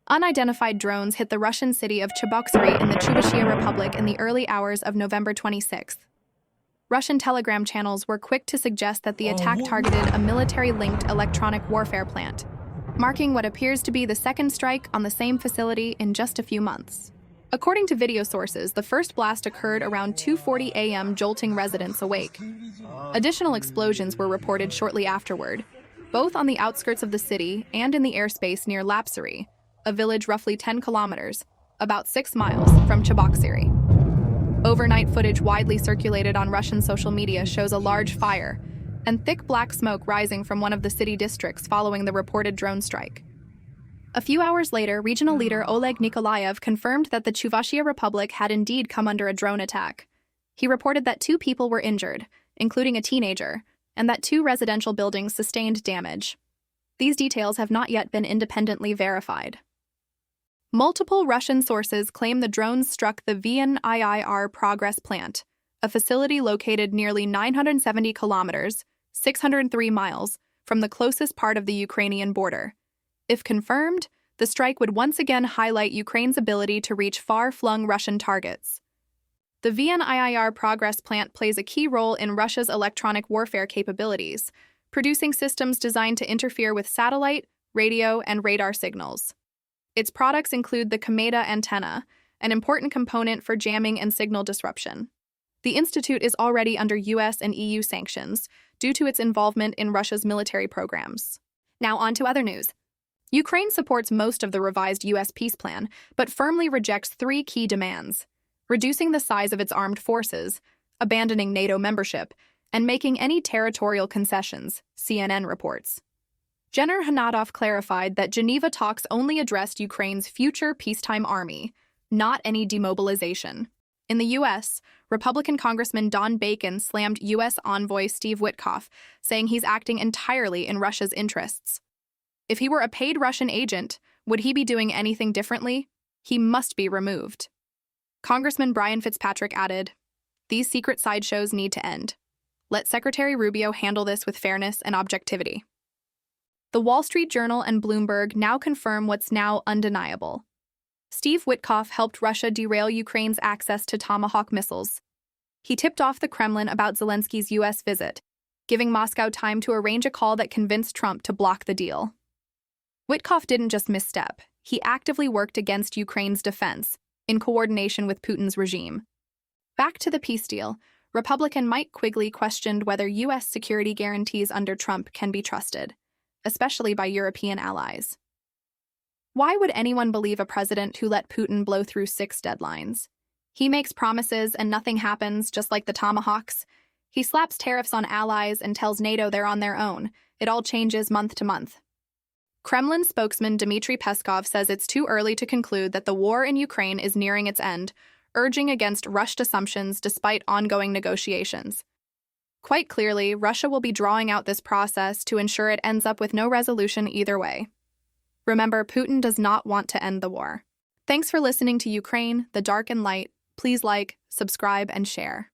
Unidentified drones hit the Russian city of Cheboksary in the Chuvashia Republic in the early hours of November 26th. Russian telegram channels were quick to suggest that the attack targeted a military-linked electronic warfare plant, marking what appears to be the second strike on the same facility in just a few months. According to video sources, the first blast occurred around 2:40 a.m., jolting residents awake. Additional explosions were reported shortly afterward, both on the outskirts of the city and in the airspace near Lapsary, a village roughly 10 kilometers, about 6 miles, from Cheboksary. Overnight footage widely circulated on Russian social media shows a large fire and thick black smoke rising from one of the city districts following the reported drone strike. A few hours later, regional leader Oleg Nikolayev confirmed that the Chuvashia Republic had indeed come under a drone attack. He reported that 2 people were injured, including a teenager, and that 2 residential buildings sustained damage. These details have not yet been independently verified. Multiple Russian sources claim the drones struck the VNIIR-Progress plant, a facility located nearly 970 kilometers, 603 miles, from the closest part of the Ukrainian border. If confirmed, the strike would once again highlight Ukraine's ability to reach far-flung Russian targets. The VNIIR-Progress plant plays a key role in Russia's electronic warfare capabilities, producing systems designed to interfere with satellite, radio, and radar signals. Its products include the Kometa antenna, an important component for jamming and signal disruption. The institute is already under US and EU sanctions due to its involvement in Russia's military programs. Now on to other news. Ukraine supports most of the revised US peace plan, but firmly rejects 3 key demands: reducing the size of its armed forces, abandoning NATO membership, and making any territorial concessions, CNN reports. General Hanadov clarified that Geneva talks only addressed Ukraine's future peacetime army, not any demobilization. In the U.S., Republican Congressman Don Bacon slammed U.S. envoy Steve Witkoff, saying he's acting entirely in Russia's interests. If he were a paid Russian agent, would he be doing anything differently? He must be removed. Congressman Brian Fitzpatrick added, "These secret sideshows need to end. Let Secretary Rubio handle this with fairness and objectivity." The Wall Street Journal and Bloomberg now confirm what's now undeniable. Steve Witkoff helped Russia derail Ukraine's access to Tomahawk missiles. He tipped off the Kremlin about Zelensky's U.S. visit, giving Moscow time to arrange a call that convinced Trump to block the deal. Witkoff didn't just misstep, he actively worked against Ukraine's defense, in coordination with Putin's regime. Back to the peace deal, Republican Mike Quigley questioned whether U.S. security guarantees under Trump can be trusted, especially by European allies. Why would anyone believe a president who let Putin blow through 6 deadlines? He makes promises and nothing happens, just like the Tomahawks. He slaps tariffs on allies and tells NATO they're on their own. It all changes month to month. Kremlin spokesman Dmitry Peskov says it's too early to conclude that the war in Ukraine is nearing its end, urging against rushed assumptions despite ongoing negotiations. Quite clearly, Russia will be drawing out this process to ensure it ends up with no resolution either way. Remember, Putin does not want to end the war. Thanks for listening to Ukraine, the Dark and Light. Please like, subscribe, and share.